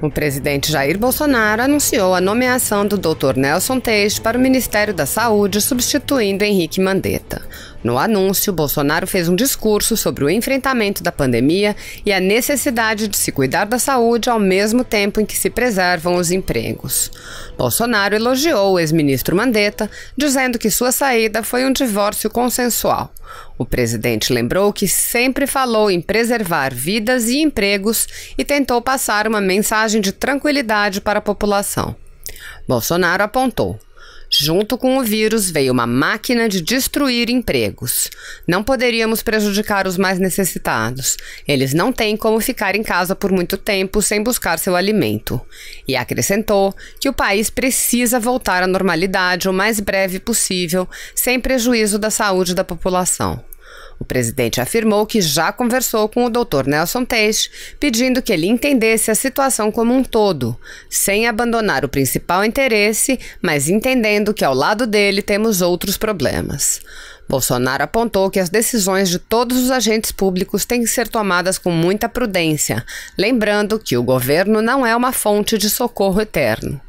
O presidente Jair Bolsonaro anunciou a nomeação do Dr. Nelson Teich para o Ministério da Saúde, substituindo Henrique Mandetta. No anúncio, Bolsonaro fez um discurso sobre o enfrentamento da pandemia e a necessidade de se cuidar da saúde ao mesmo tempo em que se preservam os empregos. Bolsonaro elogiou o ex-ministro Mandetta, dizendo que sua saída foi um divórcio consensual. O presidente lembrou que sempre falou em preservar vidas e empregos e tentou passar uma mensagem de tranquilidade para a população. Bolsonaro apontou: junto com o vírus veio uma máquina de destruir empregos. Não poderíamos prejudicar os mais necessitados. Eles não têm como ficar em casa por muito tempo sem buscar seu alimento. E acrescentou que o país precisa voltar à normalidade o mais breve possível, sem prejuízo da saúde da população. O presidente afirmou que já conversou com o Dr. Nelson Teich, pedindo que ele entendesse a situação como um todo, sem abandonar o principal interesse, mas entendendo que ao lado dele temos outros problemas. Bolsonaro apontou que as decisões de todos os agentes públicos têm que ser tomadas com muita prudência, lembrando que o governo não é uma fonte de socorro eterno.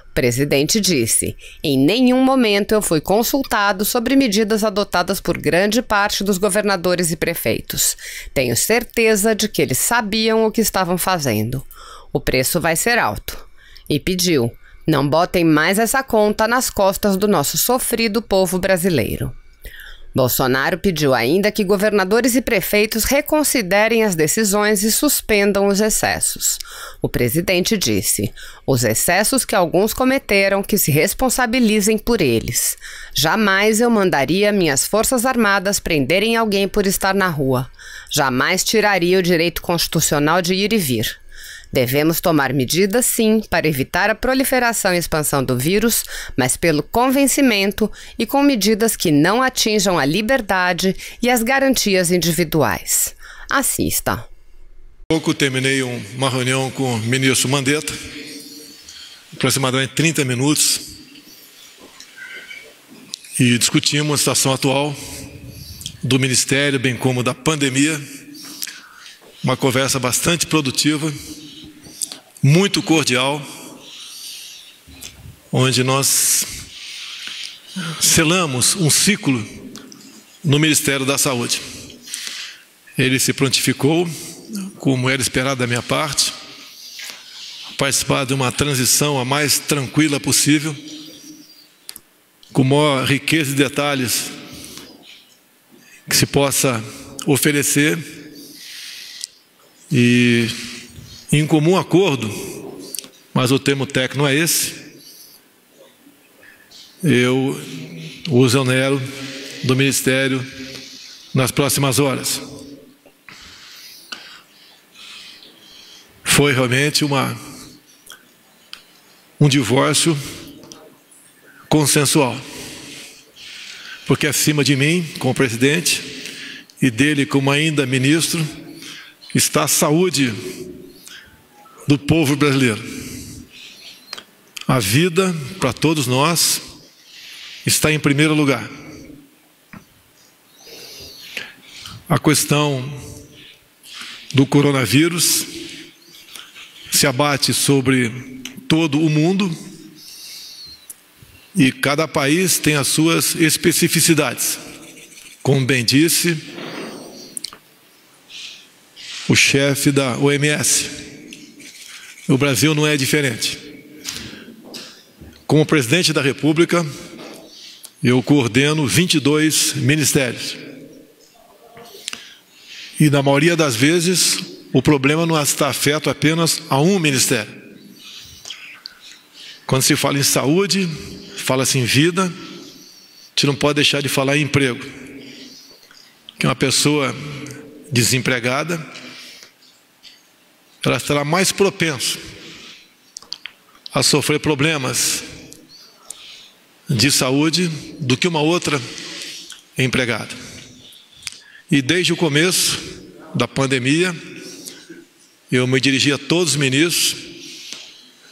O presidente disse: em nenhum momento eu fui consultado sobre medidas adotadas por grande parte dos governadores e prefeitos. Tenho certeza de que eles sabiam o que estavam fazendo. O preço vai ser alto. E pediu: não botem mais essa conta nas costas do nosso sofrido povo brasileiro. Bolsonaro pediu ainda que governadores e prefeitos reconsiderem as decisões e suspendam os excessos. O presidente disse: os excessos que alguns cometeram, que se responsabilizem por eles. Jamais eu mandaria minhas forças armadas prenderem alguém por estar na rua. Jamais tiraria o direito constitucional de ir e vir. Devemos tomar medidas, sim, para evitar a proliferação e expansão do vírus, mas pelo convencimento e com medidas que não atinjam a liberdade e as garantias individuais. Assista. Há pouco terminei uma reunião com o ministro Mandetta, aproximadamente 30 minutos, e discutimos a situação atual do Ministério, bem como da pandemia. Uma conversa bastante produtiva, muito cordial, onde nós selamos um ciclo no Ministério da Saúde. Ele se prontificou, como era esperado da minha parte, a participar de uma transição a mais tranquila possível, com maior riqueza de detalhes que se possa oferecer, e em comum acordo, mas o termo técnico não é esse, eu o exonero do Ministério nas próximas horas. Foi realmente um divórcio consensual, porque acima de mim, como presidente, e dele como ainda ministro, está a saúde do povo brasileiro. A vida para todos nós está em primeiro lugar. A questão do coronavírus se abate sobre todo o mundo e cada país tem as suas especificidades. Como bem disse o chefe da OMS, o Brasil não é diferente. Como presidente da República, eu coordeno 22 ministérios. E na maioria das vezes, o problema não está afeto apenas a um ministério. Quando se fala em saúde, fala-se em vida, a gente não pode deixar de falar em emprego. Que uma pessoa desempregada, ela estará mais propensa a sofrer problemas de saúde do que uma outra empregada. E desde o começo da pandemia, eu me dirigi a todos os ministros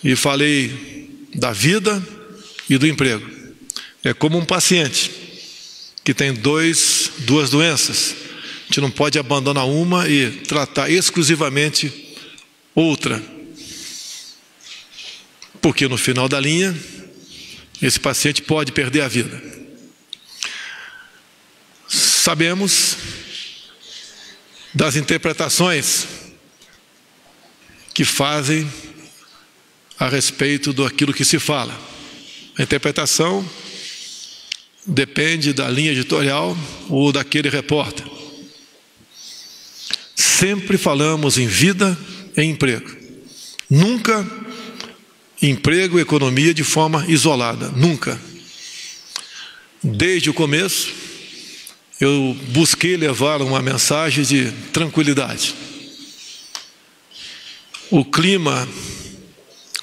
e falei da vida e do emprego. É como um paciente que tem duas doenças. A gente não pode abandonar uma e tratar exclusivamente outra. porque no final da linha, esse paciente pode perder a vida. Sabemos das interpretações que fazem a respeito daquilo que se fala. A interpretação depende da linha editorial ou daquele repórter. Sempre falamos em vida e emprego. Nunca emprego e economia de forma isolada. Nunca. Desde o começo, eu busquei levar uma mensagem de tranquilidade. O clima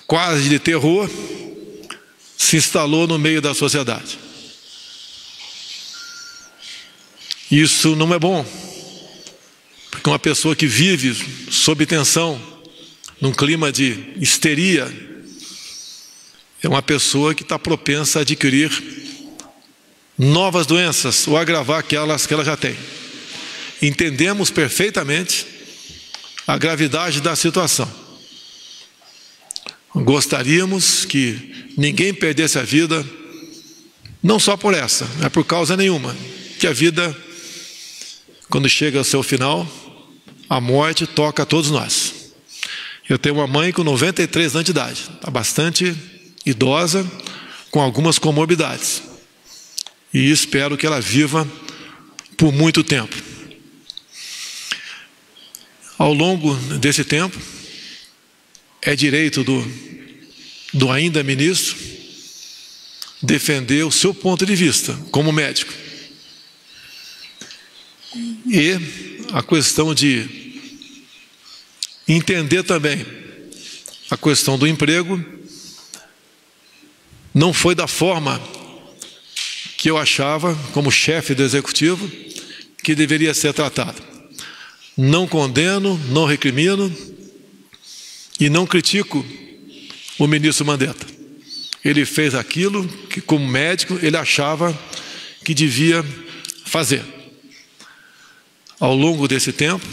quase de terror se instalou no meio da sociedade. Isso não é bom, porque uma pessoa que vive sob tensão, num clima de histeria, é uma pessoa que está propensa a adquirir novas doenças ou agravar aquelas que ela já tem. Entendemos perfeitamente a gravidade da situação. Gostaríamos que ninguém perdesse a vida, não só por essa, não é por causa nenhuma, que a vida, quando chega ao seu final, a morte toca a todos nós. Eu tenho uma mãe com 93 anos de idade, está bastante idosa, com algumas comorbidades. E espero que ela viva por muito tempo. Ao longo desse tempo, é direito do ainda ministro defender o seu ponto de vista como médico. E a questão de entender também a questão do emprego não foi da forma que eu achava, como chefe do executivo, que deveria ser tratado. Não condeno, não recrimino e não critico o ministro Mandetta. Ele fez aquilo que, como médico, ele achava que devia fazer. Ao longo desse tempo,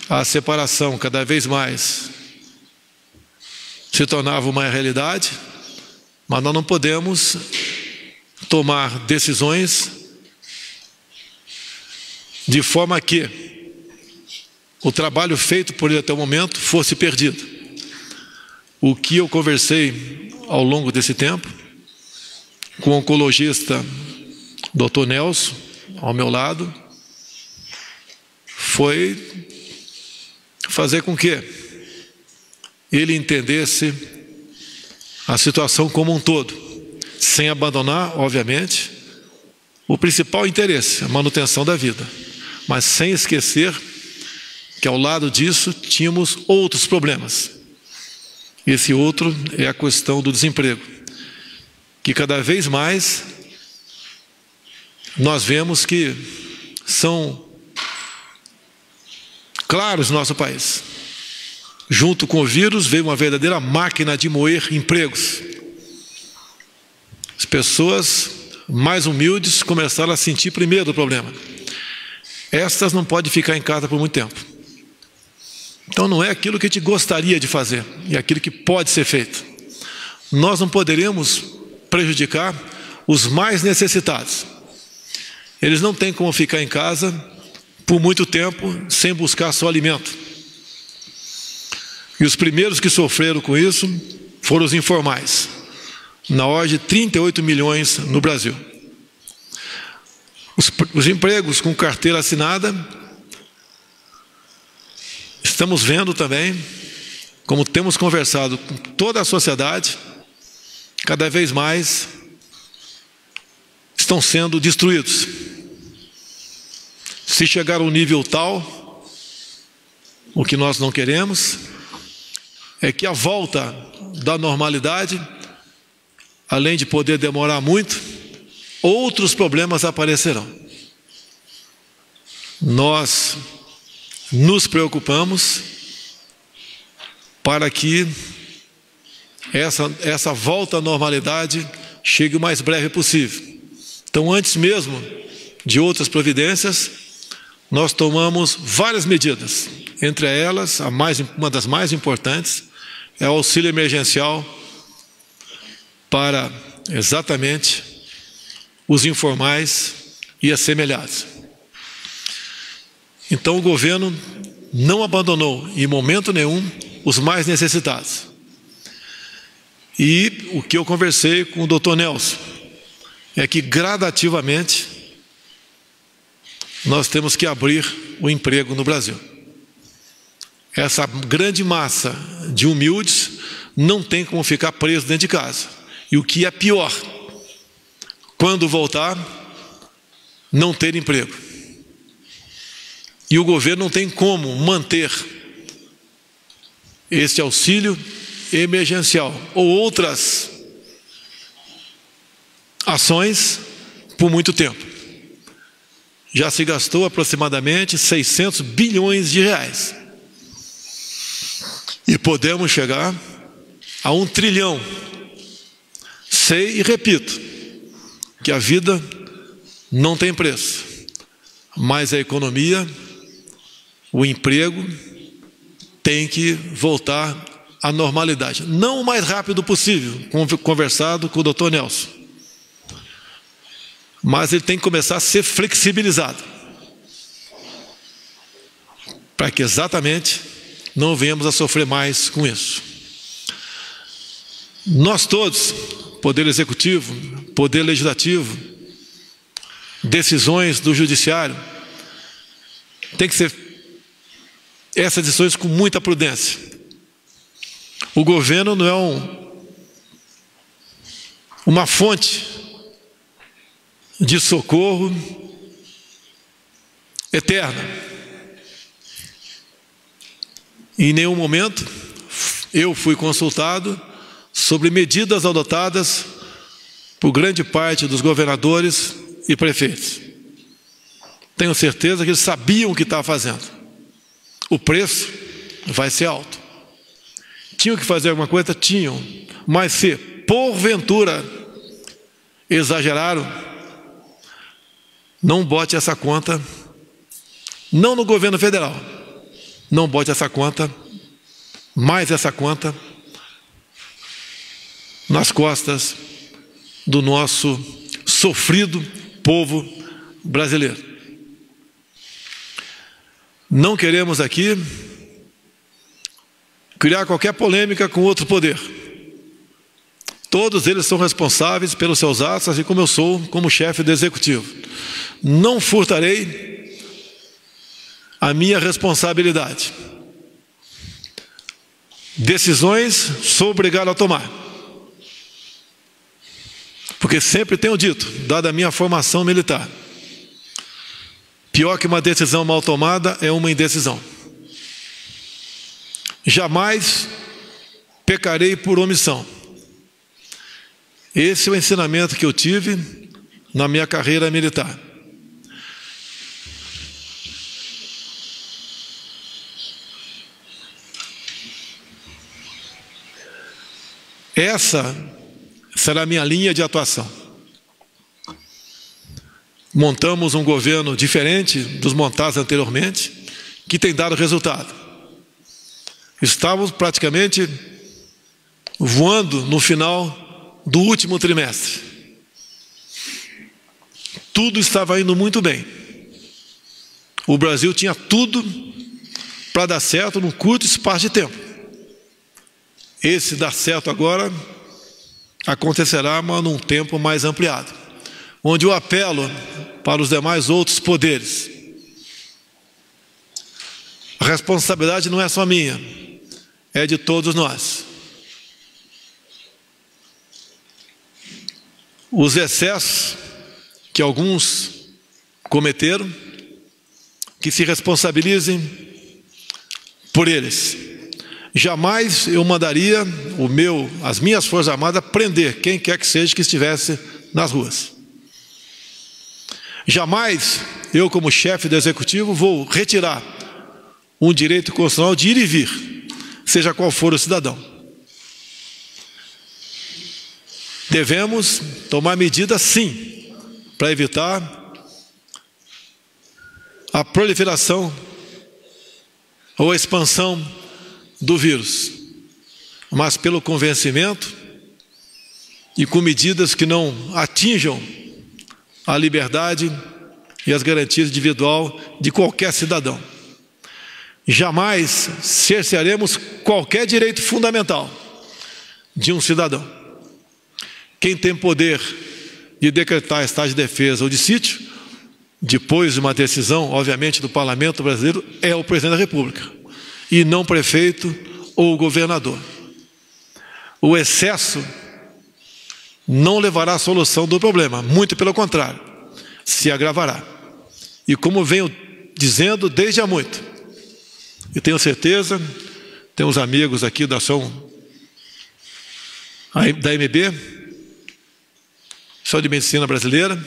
a separação cada vez mais se tornava uma realidade, mas nós não podemos tomar decisões de forma que o trabalho feito por ele até o momento fosse perdido. O que eu conversei ao longo desse tempo com o oncologista Dr. Nelson, ao meu lado, foi fazer com que ele entendesse a situação como um todo, sem abandonar, obviamente, o principal interesse, a manutenção da vida, mas sem esquecer que ao lado disso tínhamos outros problemas. Esse outro é a questão do desemprego, que cada vez mais nós vemos que são claros no nosso país. Junto com o vírus veio uma verdadeira máquina de moer empregos. As pessoas mais humildes começaram a sentir primeiro o problema. Estas não podem ficar em casa por muito tempo. Então não é aquilo que a gente gostaria de fazer, é aquilo que pode ser feito. Nós não poderemos prejudicar os mais necessitados. Eles não têm como ficar em casa por muito tempo sem buscar seu alimento. E os primeiros que sofreram com isso foram os informais, na ordem de 38 milhões no Brasil. Os empregos com carteira assinada, estamos vendo também, como temos conversado com toda a sociedade, cada vez mais estão sendo destruídos. Se chegar a um nível tal, o que nós não queremos é que a volta da normalidade, além de poder demorar muito, outros problemas aparecerão. Nós nos preocupamos para que essa volta à normalidade chegue o mais breve possível. Então, antes mesmo de outras providências, nós tomamos várias medidas. Entre elas, uma das mais importantes é o auxílio emergencial para exatamente os informais e assemelhados. Então o governo não abandonou em momento nenhum os mais necessitados. E o que eu conversei com o doutor Nelson é que gradativamente nós temos que abrir o emprego no Brasil. Essa grande massa de humildes não tem como ficar preso dentro de casa. E o que é pior, quando voltar, não ter emprego. E o governo não tem como manter esse auxílio emergencial ou outras ações por muito tempo. Já se gastou aproximadamente 600 bilhões de reais. E podemos chegar a 1 trilhão. Sei e repito que a vida não tem preço, mas a economia, o emprego tem que voltar à normalidade. Não o mais rápido possível, conversado com o doutor Nelson. Mas ele tem que começar a ser flexibilizado, para que exatamente não venhamos a sofrer mais com isso. Nós todos, Poder Executivo, Poder Legislativo, decisões do Judiciário, tem que ser essas decisões com muita prudência. O governo não é uma fonte de socorro eterna. Em nenhum momento eu fui consultado sobre medidas adotadas por grande parte dos governadores e prefeitos. Tenho certeza que eles sabiam o que estavam fazendo. O preço vai ser alto. Tinham que fazer alguma coisa? Tinham. Mas se, porventura, exageraram, não bote essa conta, não no governo federal, não bote essa conta, mais essa conta, nas costas do nosso sofrido povo brasileiro. Não queremos aqui criar qualquer polêmica com outro poder. Todos eles são responsáveis pelos seus atos, assim como eu sou como chefe do Executivo. Não furtarei a minha responsabilidade. Decisões sou obrigado a tomar. Porque sempre tenho dito, dada a minha formação militar, pior que uma decisão mal tomada é uma indecisão. Jamais pecarei por omissão. Esse é o ensinamento que eu tive na minha carreira militar. Essa será a minha linha de atuação. Montamos um governo diferente dos montados anteriormente, que tem dado resultado. Estávamos praticamente voando no final do último trimestre. Tudo estava indo muito bem. O Brasil tinha tudo para dar certo num curto espaço de tempo. Esse dar certo agora acontecerá, mas num tempo mais ampliado, onde eu apelo para os demais outros poderes. A responsabilidade não é só minha, é de todos nós. Os excessos que alguns cometeram, que se responsabilizem por eles. Jamais eu mandaria as minhas Forças Armadas prender quem quer que seja que estivesse nas ruas. Jamais eu, como chefe do Executivo, vou retirar um direito constitucional de ir e vir, seja qual for o cidadão. Devemos tomar medidas, sim, para evitar a proliferação ou a expansão do vírus. mas pelo convencimento e com medidas que não atinjam a liberdade e as garantias individuais de qualquer cidadão. Jamais cercearemos qualquer direito fundamental de um cidadão. Quem tem poder de decretar estado de defesa ou de sítio, depois de uma decisão, obviamente, do Parlamento brasileiro, é o presidente da República, e não o prefeito ou o governador. O excesso não levará à solução do problema, muito pelo contrário, se agravará. E como venho dizendo desde há muito, e tenho certeza, temos amigos aqui da ação da MB, Sociedade de Medicina Brasileira,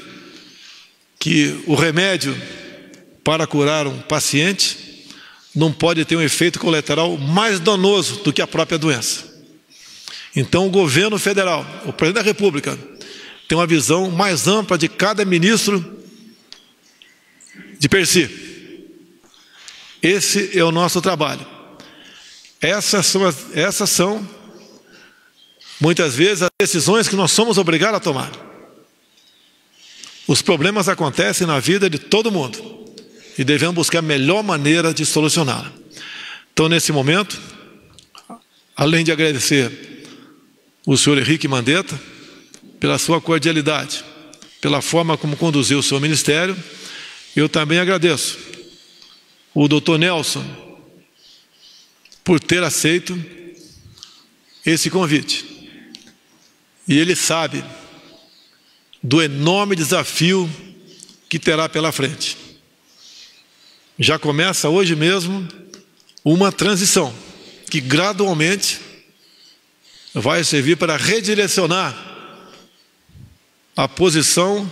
que o remédio para curar um paciente não pode ter um efeito colateral mais danoso do que a própria doença. Então, o governo federal, o presidente da República, tem uma visão mais ampla de cada ministro de per si. Esse é o nosso trabalho. Essas são, muitas vezes, as decisões que nós somos obrigados a tomar. Os problemas acontecem na vida de todo mundo e devemos buscar a melhor maneira de solucioná-la. Então, nesse momento, além de agradecer o senhor Henrique Mandetta pela sua cordialidade, pela forma como conduziu o seu ministério, eu também agradeço o doutor Nelson por ter aceito esse convite. E ele sabe do enorme desafio que terá pela frente. Já começa hoje mesmo uma transição que gradualmente vai servir para redirecionar a posição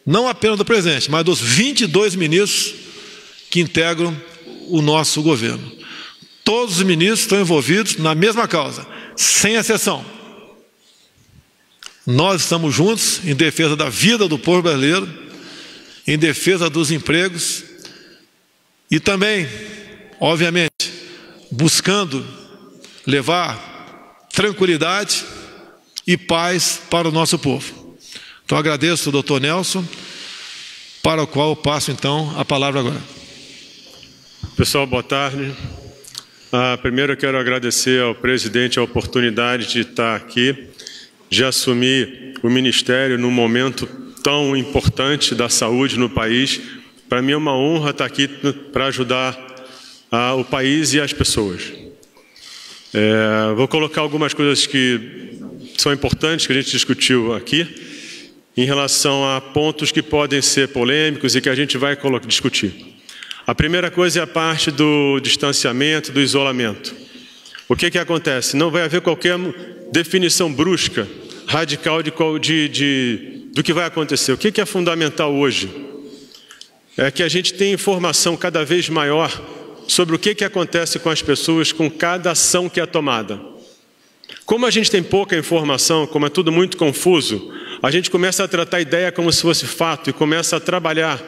não apenas do presidente, mas dos 22 ministros que integram o nosso governo. Todos os ministros estão envolvidos na mesma causa, sem exceção. Nós estamos juntos em defesa da vida do povo brasileiro, em defesa dos empregos e também, obviamente, buscando levar tranquilidade e paz para o nosso povo. Então, agradeço ao doutor Nelson, para o qual eu passo, então, a palavra agora. Pessoal, boa tarde. Primeiro eu quero agradecer ao presidente a oportunidade de estar aqui, de assumir o ministério num momento tão importante da saúde no país. Para mim é uma honra estar aqui para ajudar o país e as pessoas. Vou colocar algumas coisas que são importantes que a gente discutiu aqui, em relação a pontos que podem ser polêmicos e que a gente vai discutir. A primeira coisa é a parte do distanciamento, do isolamento. O que acontece? Não vai haver qualquer definição brusca, radical do que vai acontecer. O que é fundamental hoje? É que a gente tenha informação cada vez maior sobre o que acontece com as pessoas com cada ação que é tomada. Como a gente tem pouca informação, como é tudo muito confuso, a gente começa a tratar a ideia como se fosse fato e começa a trabalhar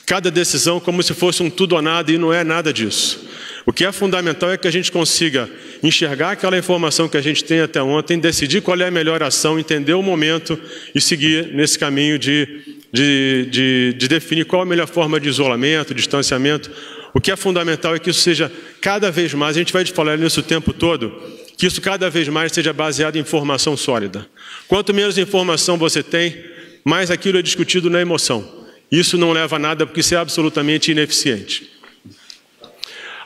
cada decisão como se fosse um tudo ou nada, e não é nada disso. O que é fundamental é que a gente consiga enxergar aquela informação que a gente tem até ontem, decidir qual é a melhor ação, entender o momento e seguir nesse caminho de definir qual a melhor forma de isolamento, distanciamento. O que é fundamental é que isso seja cada vez mais, a gente vai falar nisso o tempo todo, que isso cada vez mais seja baseado em informação sólida. Quanto menos informação você tem, mais aquilo é discutido na emoção. Isso não leva a nada, porque isso é absolutamente ineficiente.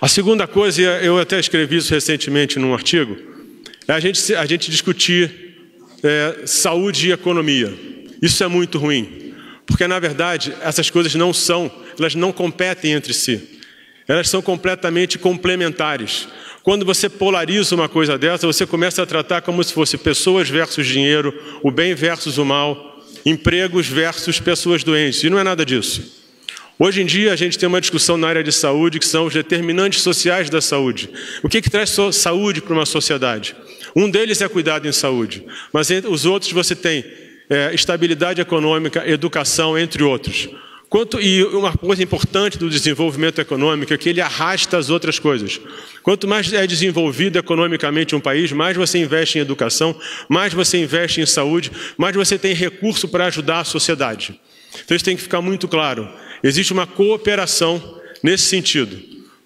A segunda coisa, eu até escrevi isso recentemente num artigo, é a gente discutir saúde e economia. Isso é muito ruim, porque na verdade essas coisas elas não competem entre si. Elas são completamente complementares. Quando você polariza uma coisa dessa, você começa a tratar como se fosse pessoas versus dinheiro, o bem versus o mal, empregos versus pessoas doentes. E não é nada disso. Hoje em dia a gente tem uma discussão na área de saúde que são os determinantes sociais da saúde. O que traz saúde para uma sociedade? Um deles é cuidado em saúde, mas entre os outros você tem estabilidade econômica, educação, entre outros. E uma coisa importante do desenvolvimento econômico é que ele arrasta as outras coisas. Quanto mais é desenvolvido economicamente um país, mais você investe em educação, mais você investe em saúde, mais você tem recurso para ajudar a sociedade. Então isso tem que ficar muito claro. Existe uma cooperação nesse sentido.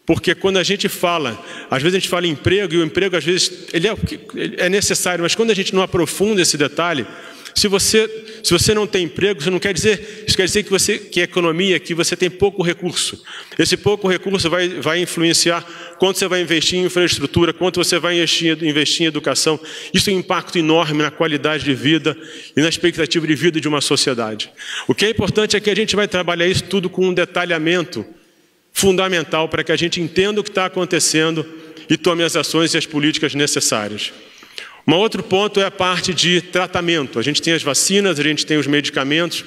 Porque quando a gente fala, às vezes a gente fala em emprego, e o emprego às vezes ele é necessário, mas quando a gente não aprofunda esse detalhe, se você não tem emprego, isso quer dizer que a economia, que você tem pouco recurso. Esse pouco recurso vai influenciar quanto você vai investir em infraestrutura, quanto você vai investir em educação. Isso tem um impacto enorme na qualidade de vida e na expectativa de vida de uma sociedade. O que é importante é que a gente vai trabalhar isso tudo com um detalhamento fundamental para que a gente entenda o que está acontecendo e tome as ações e as políticas necessárias. Um outro ponto é a parte de tratamento. A gente tem as vacinas, a gente tem os medicamentos.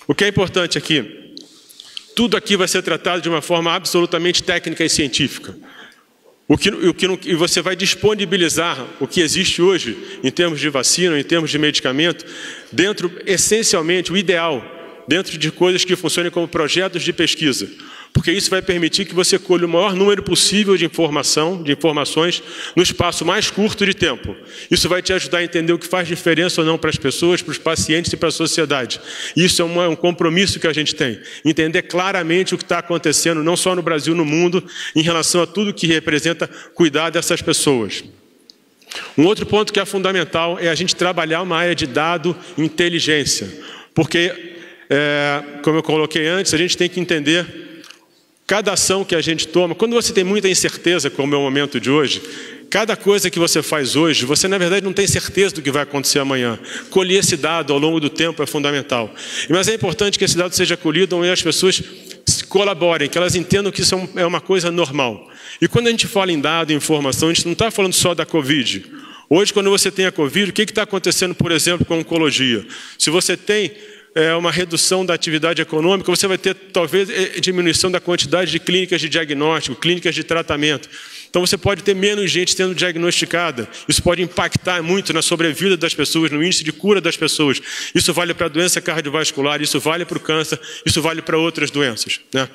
O que é importante aqui? Tudo aqui vai ser tratado de uma forma absolutamente técnica e científica. E você vai disponibilizar o que existe hoje, em termos de vacina, em termos de medicamento, dentro, essencialmente, o ideal, dentro de coisas que funcionem como projetos de pesquisa. Porque isso vai permitir que você colhe o maior número possível de informações no espaço mais curto de tempo. Isso vai te ajudar a entender o que faz diferença ou não para as pessoas, para os pacientes e para a sociedade. Isso é um compromisso que a gente tem. Entender claramente o que está acontecendo, não só no Brasil, no mundo, em relação a tudo que representa cuidar dessas pessoas. Um outro ponto que é fundamental é a gente trabalhar uma área de dado e inteligência. Porque, como eu coloquei antes, a gente tem que entender cada ação que a gente toma. Quando você tem muita incerteza, como é o momento de hoje, cada coisa que você faz hoje, você na verdade não tem certeza do que vai acontecer amanhã. Colher esse dado ao longo do tempo é fundamental. Mas é importante que esse dado seja colhido e as pessoas colaborem, que elas entendam que isso é uma coisa normal. E quando a gente fala em dado e informação, a gente não está falando só da Covid. Hoje, quando você tem a Covid, o que está acontecendo, por exemplo, com a oncologia? Se você tem uma redução da atividade econômica, você vai ter, talvez, diminuição da quantidade de clínicas de diagnóstico, clínicas de tratamento. Então, você pode ter menos gente sendo diagnosticada. Isso pode impactar muito na sobrevida das pessoas, no índice de cura das pessoas. Isso vale para a doença cardiovascular, isso vale para o câncer, isso vale para outras doenças, né?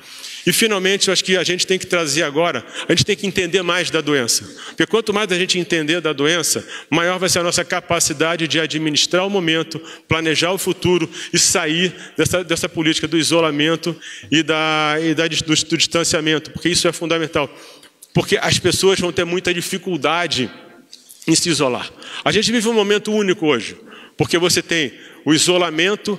E, finalmente, eu acho que a gente tem que trazer agora, a gente tem que entender mais da doença. Porque quanto mais a gente entender da doença, maior vai ser a nossa capacidade de administrar o momento, planejar o futuro e sair dessa política do isolamento e do distanciamento, porque isso é fundamental. Porque as pessoas vão ter muita dificuldade em se isolar. A gente vive um momento único hoje, porque você tem o isolamento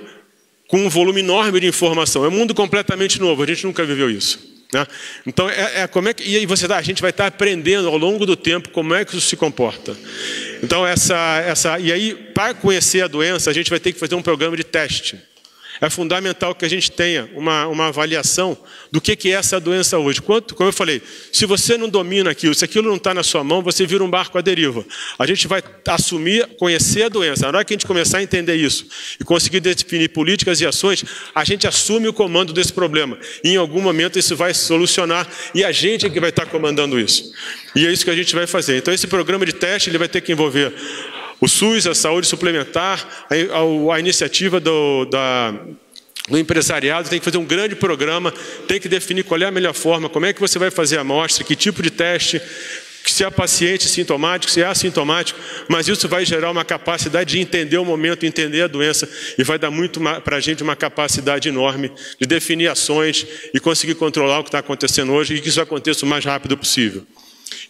com um volume enorme de informação. É um mundo completamente novo, a gente nunca viveu isso, né? Então, como é que, e a gente vai estar aprendendo ao longo do tempo como é que isso se comporta. Então, e aí, para conhecer a doença, a gente vai ter que fazer um programa de teste. É fundamental que a gente tenha uma avaliação do que é essa doença hoje. Como eu falei, se você não domina aquilo, se aquilo não está na sua mão, você vira um barco à deriva. A gente vai assumir, conhecer a doença. Na hora que a gente começar a entender isso e conseguir definir políticas e ações, a gente assume o comando desse problema. E em algum momento isso vai se solucionar e a gente é que vai estar comandando isso. E é isso que a gente vai fazer. Então esse programa de teste ele vai ter que envolver o SUS, a saúde suplementar, a iniciativa do empresariado, tem que fazer um grande programa, tem que definir qual é a melhor forma, como é que você vai fazer a amostra, que tipo de teste, se é paciente sintomático, se é assintomático, mas isso vai gerar uma capacidade de entender o momento, entender a doença e vai dar muito para a gente uma capacidade enorme de definir ações e conseguir controlar o que está acontecendo hoje e que isso aconteça o mais rápido possível.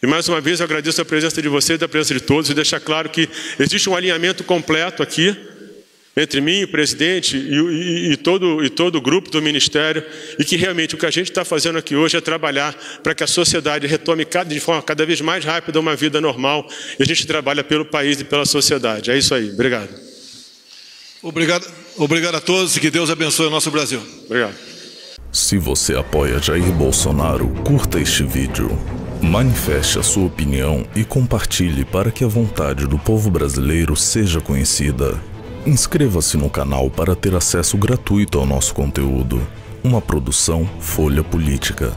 E mais uma vez eu agradeço a presença de vocês, a presença de todos e deixar claro que existe um alinhamento completo aqui entre mim, o presidente e todo o grupo do Ministério e que realmente o que a gente está fazendo aqui hoje é trabalhar para que a sociedade retome de forma cada vez mais rápida uma vida normal e a gente trabalha pelo país e pela sociedade. É isso aí. Obrigado. Obrigado a todos e que Deus abençoe o nosso Brasil. Obrigado. Se você apoia Jair Bolsonaro, curta este vídeo. Manifeste a sua opinião e compartilhe para que a vontade do povo brasileiro seja conhecida. Inscreva-se no canal para ter acesso gratuito ao nosso conteúdo. Uma produção Folha Política.